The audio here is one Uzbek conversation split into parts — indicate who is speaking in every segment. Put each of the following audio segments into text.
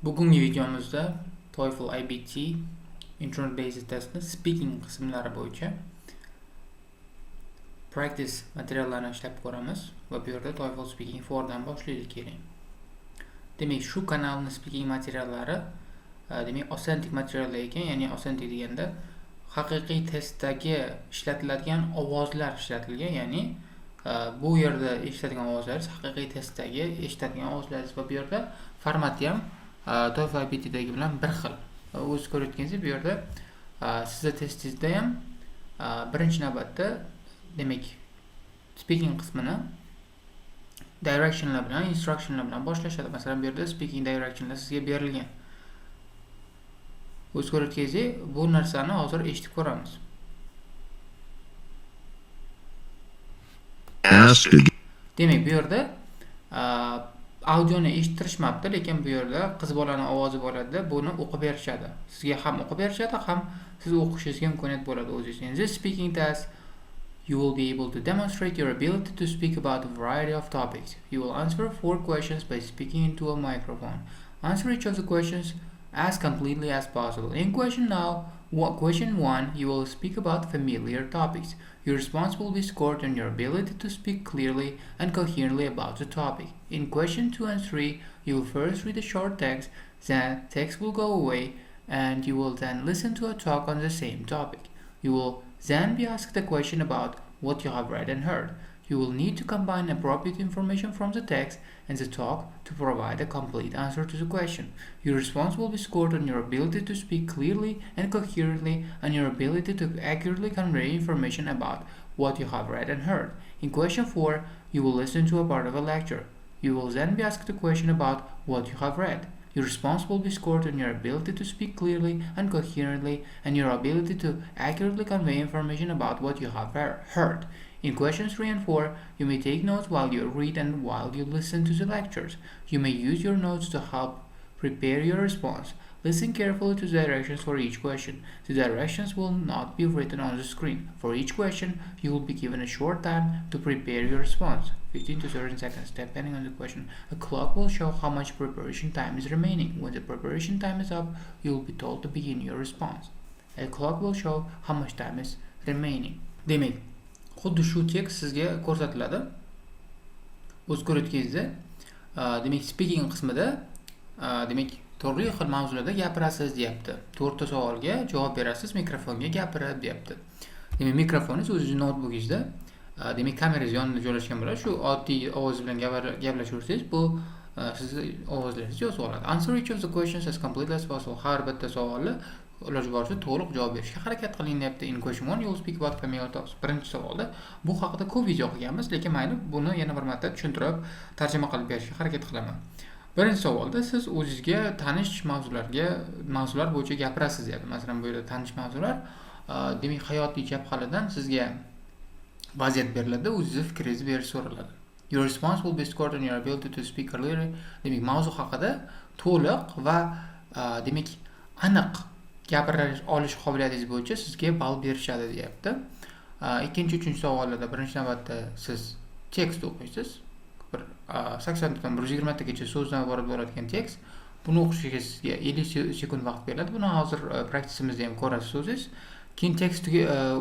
Speaker 1: Bugungi videomizda TOEFL IBT Internet Basic testni speaking qismlari bo'yicha practice materiallarini ishlab ko'ramiz va bu yerda TOEFL Speaking 4 dan boshlaylik keling. Demak, shu kanalning speaking materiallari demak authentic materiallar ekan, ya'ni authentic deganda haqiqiy testdagi ishlatiladigan ovozlar ishlatilgan, ya'ni bu yerda eshitadigan ovozlaringiz haqiqiy testdagi eshitadigan ovozlaringiz va bu yerda formati ham TOEFL IBTdagi bilan bir xil. O'z ko'rayotganingizdek, bu yerda sizning testingizda ham birinchi navbatda demak speaking qismini directionlar bilan, instructionlar bilan boshlashadi. Masalan, bu yerda speaking directionlar sizga berilgan. O'z ko'rayotganingizdek, bu narsani hozir eshitib ko'ramiz. Demak, bu yerda audioni eshittirishmabdi, lekin bu yerda qiz bolaning ovozi bo'ladi, buni o'qib berishadi. Sizga ham o'qib berishadi, ham siz o'qishingizga imkoniyat bo'ladi o'zingiz. In this speaking task, you will be able to demonstrate your ability to speak about a variety of topics. You will answer 4 questions by speaking into a microphone. Answer each of the questions as completely as possible. In question 1, you will speak about familiar topics. Your response will be scored on your ability to speak clearly and coherently about the topic. In question 2 and 3, you will first read a short text, then text will go away, and you will then listen to a talk on the same topic. You will then be asked a question about what you have read and heard. You will need to combine appropriate information from the text and the talk to provide a complete answer to the question. Your response will be scored on your ability to speak clearly and coherently and your ability to accurately convey information about what you have read and heard. In question 4, you will listen to a part of a lecture. You will then be asked a question about what you have read. Your response will be scored on your ability to speak clearly and coherently and your ability to accurately convey information about what you have heard. In questions 3 and 4, you may take notes while you read and while you listen to the lectures. You may use your notes to help prepare your response. Listen carefully to the directions for each question. The directions will not be written on the screen. For each question, you will be given a short time to prepare your response, 15 to 30 seconds, depending on the question. A clock will show how much preparation time is remaining. When the preparation time is up, you will be told to begin your response. A clock will show how much time is remaining. Demak, xuddi shu tekst sizga ko'rsatiladi. O'z ko'rayotganingizda, demak speaking qismida demak turli xil mavzularda gapirasiz deyapti. 4 ta savolga javob berasiz, mikrofonga gapirib deyapti. Demak, mikrofoningiz o'zingizning notebookingizda, demak kamerangiz yonida joylashgan bo'ladi. Shu oddiy ovoz bilan gaplashaversangiz, bu sizning ovozlaringizni yozib oladi. Answer each of the questions as completely as possible. Har bitta savolni iloji boricha to'liq javob berishga harakat qiling deyapti. In question 1, you will speak about familiar topics. Birinchi savolda bu haqida ko'p video qilganmiz, lekin mayli buni yana bir marta tushuntirib, tarjima qilib berishga harakat qilaman. Birinchi savolda siz o'zingizga tanish mavzular bo'yicha gapirasiz deyapti. Masalan, bu yerda tanish mavzular, demak hayotiy jabhalidan sizga vaziyat beriladi, o'zingiz fikringizni berish so'raladi. Your response will be scored on your ability to speak clearly. Demak, mavzu haqida to'liq va demak aniq gapira olish qobiliyatingiz bo'yicha sizga ball berishadi deyapti. Ikkinchi, uchinchi savollarda birinchi navbatda siz tekst o'qiysiz. 80 dan 120 tagacha so'zdan iborat bo'ladigan tekst. Buni o'qishga sizga 50 sekund vaqt beriladi. Buni hozir praktisimizda ham ko'rasiz o'zingiz. Keyin text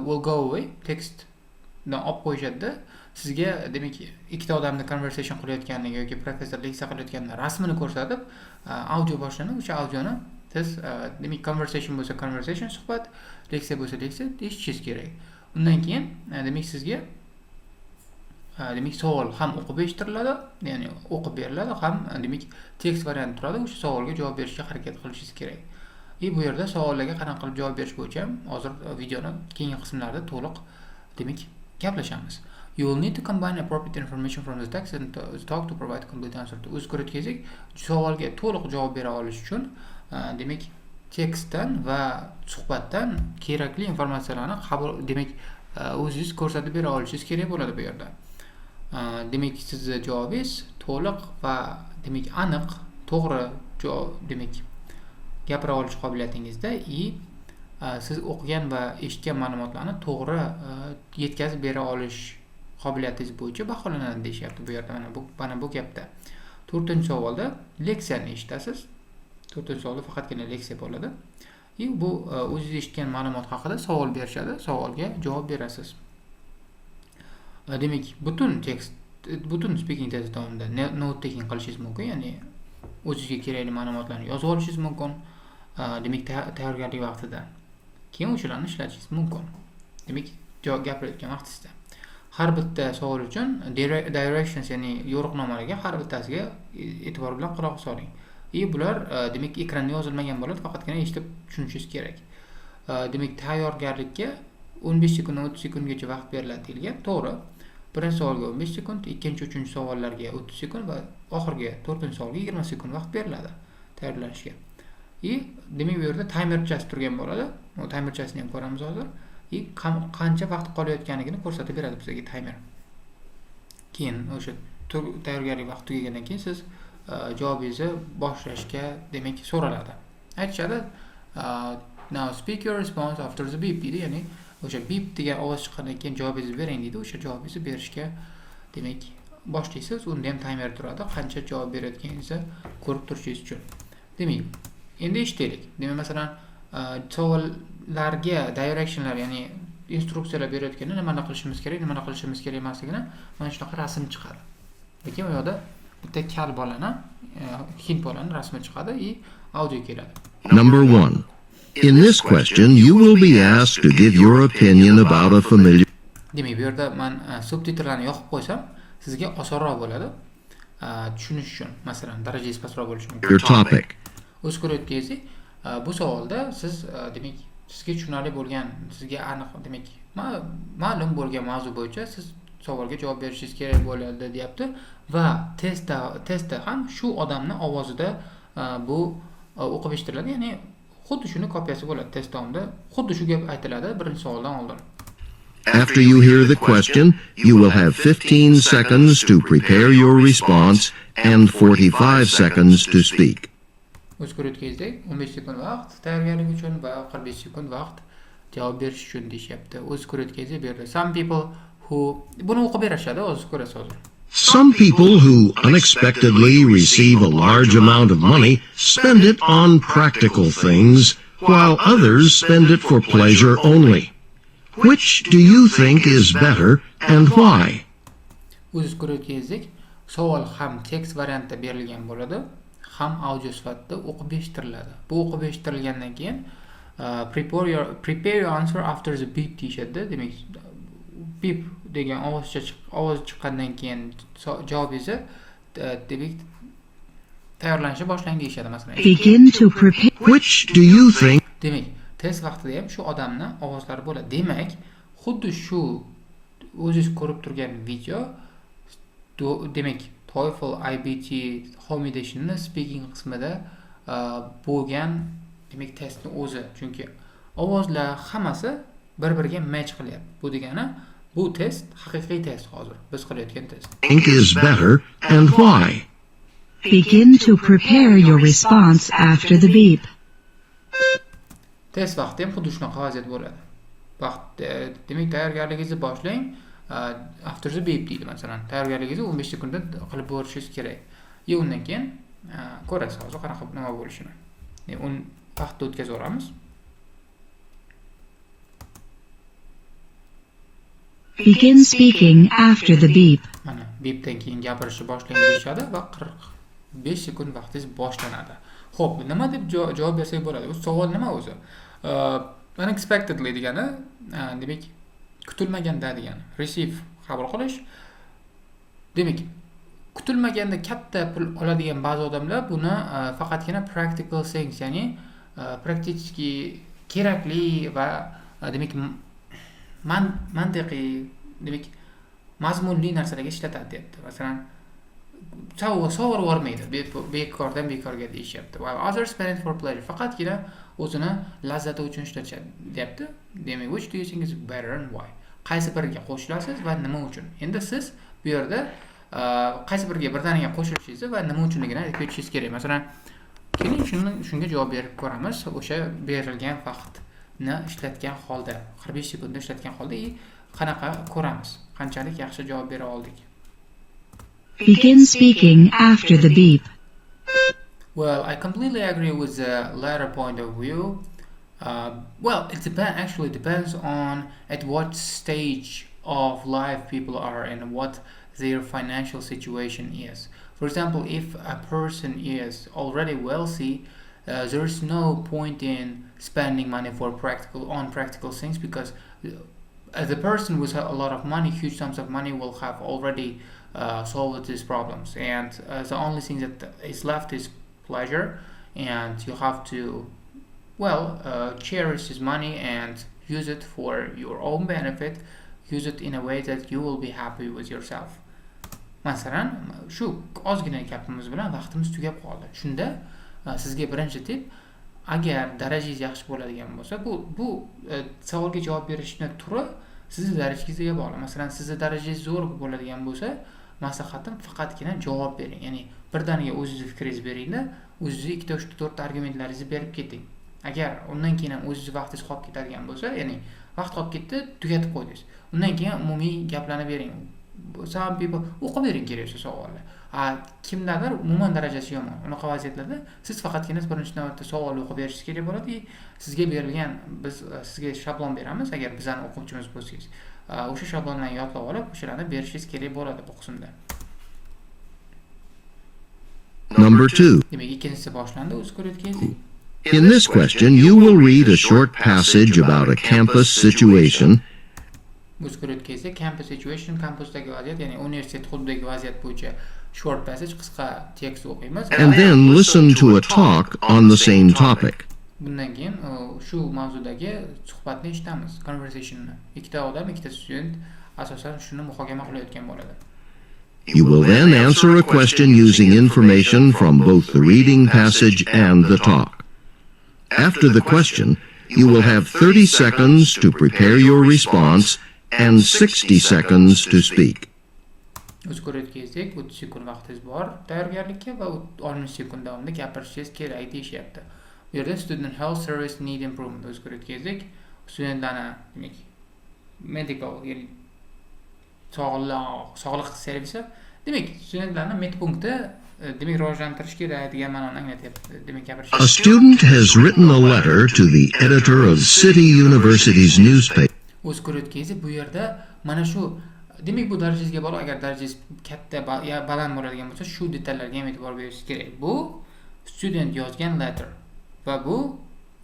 Speaker 1: will go away. Tekstdan olib qo'yishadi. Sizga demak ikkita odamni conversation qilayotganligi yoki professor leksiya qilayotganini rasmini ko'rsatib, audio boshlanadi. O'sha audioni siz demak conversation bo'lsa conversation, suhbat, leksiya bo'lsa leksiya eshitishingiz kerak. Undan keyin demak sizga demak savol ham o'qib eshittiriladi, ya'ni o'qib beriladi, ham demak tekst varianti turadi. O'sha savolga javob berishga harakat qilishingiz kerak. Bu yerda savollarga qanaqa qilib javob berish bo'yicha hozir videoni keyingi qismlarda to'liq demak gaplashamiz. You will need to combine appropriate information from the text and talk to provide complete answer. O'z ko'rayotganingizdek, savolga to'liq javob bera olish uchun demak tekstdan va suhbatdan kerakli informatsiyalarni demak o'zingiz ko'rsatib bera olishingiz kerak bo'ladi bu yerda. Demak sizning javobingiz to'liq va demak aniq, to'g'ri javob demak gapira olish qobiliyatingizda siz o'qigan va eshitgan ma'lumotlarni to'g'ri yetkazib bera olish qobiliyatingiz bo'yicha baholanadi deyishyapti bu yerda. Mana bu gapda. 4-savolda leksiyani eshitasiz. 4 savolda faqatgina leksiya bo'ladi. Bu o'zingiz eshitgan ma'lumot haqida savol berishadi, savolga javob berasiz. Demak, butun speaking test davomida note taking qilishingiz mumkin, ya'ni o'zingizga kerakli ma'lumotlarni yozib olishingiz mumkin. Demak, tayyorgarlik vaqtida keyin o'shalarni ishlatishingiz mumkin. Demak, javob gapirayotgan vaqtingizda har bitta savol uchun directions, ya'ni yo'riqnomalarga har bittasiga e'tibor bilan quloq soling. Bular demak ekranda yozilmagan bo'ladi, faqatgina eshitib tushunishingiz kerak. Demak, tayyorgarlikka 15 sekund 30 sekundgacha vaqt beriladi deyilgan. To'g'ri. Birinchi savolga 15 sekund, ikkinchi, uchinchi savollarga 30 sekund va oxirgi 4-savolga 20 sekund vaqt beriladi tayyorlanishga. Demak, bu yerda timerchasi turgan bo'ladi. O timerchasini ham ko'ramiz hozir. Qancha vaqt qolayotganligini ko'rsatib beradi bizga timer. Keyin o'sha tayyorgarlik vaqti tugagandan keyin siz javobingizni boshlashga demak so'raladi. Aytishadi, now speak your response after the beep deydi, ya'ni o'sha beep degan ovoz chiqqandan keyin javobingizni bering deydi. O'sha javobingizni berishga demak boshlaysiz. Unda ham timer turadi, qancha javob berayotganingizni ko'rib turishingiz uchun. Demak, endi eshitaylik. Demak, masalan, savollarga directionlar, ya'ni instruksiyalar berayotganda nimani qilishimiz kerak, nimani qilishimiz kerak emasligini mana shunaqa rasm chiqadi. Lekin u yoqda bitta kal bolani, hind bolani rasmi chiqadi, audio keladi.
Speaker 2: Number 1. In this question, you will be asked to give your opinion about a familiar.
Speaker 1: Demak, bu yerda men subtitrlarni yoqib qo'ysam, sizga osonroq bo'ladi tushunish uchun. Masalan, darajangiz pastroq bo'lishi mumkin.
Speaker 2: Your topic.
Speaker 1: O'z ko'rayotganingiz bu savolda siz demak sizga tushunarli bo'lgan, sizga aniq demak ma'lum bo'lgan mavzu bo'yicha siz savolga javob berishingiz kerak bo'ladi deyapti va testda ham shu odamni ovozida bu o'qib eshittiriladi, ya'ni xuddi shuni kopiyasi bo'ladi. Test davomida xuddi shu gap aytiladi birinchi savoldan oldin.
Speaker 2: After you hear the question, you will have 15 seconds to prepare your response and 45 seconds to speak.
Speaker 1: O'z ko'rayotganingizdek 15 sekund vaqt tayyorgarlik uchun va 45 sekund vaqt javob berish uchun deyapti. O'z ko'rayotganingizdek bu yerda some people who buni o'qib berishadi, o'zingiz ko'rasiz hozir.
Speaker 2: Some people who unexpectedly receive a large amount of money spend it on practical things, while others spend it for pleasure only. Which do you think is better and why?
Speaker 1: O'zingiz ko'rayotganingizdek savol ham tekst variantda berilgan bo'ladi, ham audio sifatida o'qib eshittiriladi. Bu o'qib eshittirilgandan keyin prepare your answer after the beep deyishadi. Demak, beep degan ovoz chiqqandan keyin javobingizni demak tayyorlanishni boshlang deyishadi masalan.
Speaker 2: Begin to prepare. Which do you think?
Speaker 1: Demak, test vaqtida ham shu odamni ovozlari bo'ladi. Demak, xuddi shu o'zingiz ko'rib turgan video demak TOEFL IBT Home Edition'ni speaking qismida bo'lgan demak testning o'zi. Chunki ovozlar hammasi bir-biriga match qilyapti. Bu degani bu test haqiqiy test hozir biz qilayotgan test.
Speaker 2: Think is better and why?
Speaker 3: Begin to prepare your response after the beep.
Speaker 1: Test vaqti ham xuddi shunaqa vaziyat bo'ladi. Vaqt demak tayyorgarligingizni boshlang. After the beep deydi masalan. Tayyorgarligingizni 15 sekundda qilib bo'lishingiz kerak. Undan keyin ko'rasiz hozir qanaqa nima bo'lishini. Un vaqtni o'tkazaveramiz.
Speaker 3: Begin speaking after the beep.
Speaker 1: Mana beepdan keyin gapirishni boshlang deyishadi va 45 sekund vaqtingiz boshlanadi. Xo'p, nima deb javob bersak bo'ladi? Bu savol nima o'zi? Unexpectedly degani, demak kutilmaganda degani. Receive qabul qilish. Demak, kutilmaganda katta pul oladigan ba'zi odamlar buni faqatgina practical things, ya'ni praktически kerakli va demak mantiqiy, demak mazmunli narsalarga ishlatadi deyapti. Masalan, sovg'a o'rmaydi, bekordan bekorga deyishyapti. While others spend it for pleasure. Faqatgina o'zini lazzati uchun ishlatadi deyapti. Demak, which do you think is better and why? Qaysi biriga qo'shilasiz va nima uchun? Endi siz bu yerda qaysi biriga birdaniga qo'shilishingizni va nima uchunligini aytib o'tishingiz kerak. Masalan, keling shunga javob berib ko'ramiz. O'sha berilgan vaqtni ishlatgan holda, 45 sekundda ishlatgan holda qanaqa ko'ramiz? Qanchalik yaxshi javob bera oldik?
Speaker 3: Begin speaking after the beep.
Speaker 1: Well, I completely agree with the latter point of view. Well, it actually depends on at what stage of life people are and what their financial situation is. For example, if a person is already wealthy, there is no point in spending money for practical things, because the person with a lot of money, huge sums of money, will have already solved these problems, and the only thing that is left is pleasure, and you have to, well, cherish this money and use it for your own benefit. Use it in a way that you will be happy with yourself. Masalan, shu ozgina gapimiz bilan vaqtimiz tugab qoldi. Shunda sizga birinchi tip, agar darajangiz yaxshi bo'ladigan bo'lsa, bu savolga javob berishni turi sizni darajangizga bog'liq. Masalan, sizni darajangiz zo'r bo'ladigan bo'lsa, maslahatim faqatgina javob bering. Ya'ni birdaniga o'zingiz fikringizni beringda, o'zingiz 2 3 4 argumentlaringizni berib keting. Agar undan keyin ham o'zingiz vaqtingiz qolib ketadigan bo'lsa, ya'ni vaqt qolib ketdi, tugatib qo'ydingiz. Undan keyin umumiy gaplarni bering. Some people o'qib bering keraksa savolni. Kimdadir umuman darajasi yomon. Unaqa vaziyatlarda siz faqatgina birinchi navbatda savol o'qib berishingiz kerak bo'ladi. Sizga berilgan, biz sizga shablon beramiz, agar bizning o'quvchimiz bo'lsangiz. O'sha shablonlarni yodlab olib, o'shalarni berishingiz kerak bo'ladi bu qismda.
Speaker 2: Number 2.
Speaker 1: Demak, ikkinchisi boshlandi, o'z ko'rayotganingizdek.
Speaker 2: In this question, you will read a short passage about a campus situation
Speaker 1: O'z ko'rayotganingizdek, campus situation, kampusdagi vaziyat, ya'ni universitet hududidagi vaziyat bo'yicha short passage, qisqa tekst o'qiymiz.
Speaker 2: and then listen to a talk on the same topic.
Speaker 1: Bundan keyin shu mavzudagi suhbatni eshitamiz, conversationni. Ikkita odam, ikkita student asosan shuni muhokama qilayotgan bo'ladi.
Speaker 2: You will then answer a question using information from both the reading passage and the talk. After the question, you will have 30 seconds to prepare your response and 60 seconds to speak.
Speaker 1: O'z ko'rayotganingizdek, 30 sekund vaqtingiz bor tayyorgarlikka va 60 sekund davomida gapirishingiz kerak deyishyapti. Bu yerda student health service need improvement. O'z ko'rayotganingizdek, studentlarni, demak, medical, ya'ni sog'liq servisi, demak, studentlarni medpunkti demak rivojlantirish kerak degan ma'noni anglatyapti. Demak, gapirish.
Speaker 2: A student has written a letter to the editor of City University's newspaper.
Speaker 1: O'z ko'rayotganingizdek, bu yerda mana shu, demak, bu darajangizga bog'liq. Agar darajangiz katta, baland bo'ladigan bo'lsa, shu detallarga ham e'tibor berishingiz kerak. Bu student yozgan letter va bu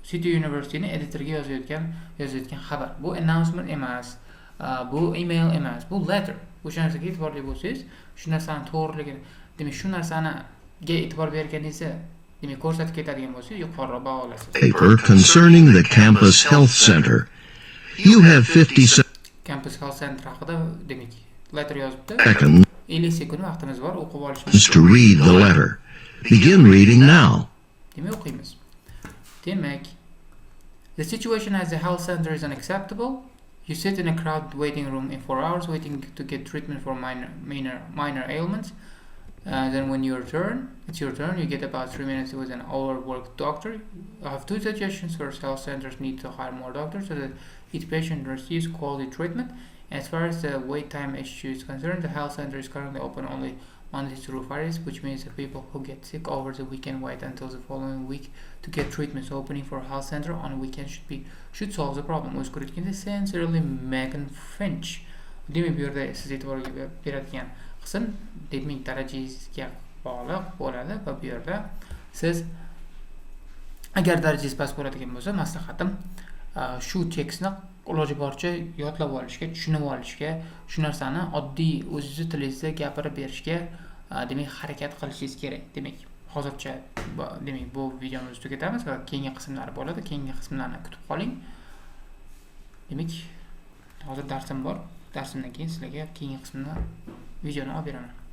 Speaker 1: City University'ning editoriga yozayotgan xabar. Bu announcement emas, bu email emas, bu letter. O'sha narsaga e'tiborli bo'lsangiz, shu narsani to'g'riligini, demak, shu narsaniga e'tibor berganingizni, demak, ko'rsatib ketadigan bo'lsangiz, yuqoriroq baho olasiz.
Speaker 2: Paper concerning the campus health center. You have 50
Speaker 1: Campus health center haqida, demak, letter yozibdi.
Speaker 2: seconds
Speaker 1: 50 sekund vaqtimiz bor, o'qib olishimiz.
Speaker 2: to read the letter. Begin reading now.
Speaker 1: Demak, o'qiymiz. Demak, the situation at the health center is unacceptable. You sit in a crowded waiting room in 4 hours waiting to get treatment for minor ailments. Then when it's your turn, you get about 3 minutes with an overworked doctor. I have 2 suggestions. First, health centers need to hire more doctors so that each patient receives quality treatment. As far as the wait time issue is concerned, the health center is currently open only Mondays through Fridays, which means that people who get sick over the weekend wait until the following week to get treatment. So opening for a health center on weekends should solve the problem. O'z ko'rayotganda sincerely Megan Finch. Demak, bu yerda siz e'tiborga beradigan qism, demak, darajangizga bog'liq bo'ladi va bu yerda siz agar darajangiz past bo'ladigan bo'lsa, maslahatim shu tekstni iloji boricha yodlab olishga, tushunib olishga, shu narsani oddiy o'zingiz tilingizda gapirib berishga, demak, harakat qilishingiz kerak. Demak, hozircha demak, bu videomizni tugatamiz va keyingi qismlar bo'ladi. Keyingi qismlarni kutib qoling. Demak, hozir darsim bor. Darsimdan keyin sizlarga keyingi qismni videoni olib beraman.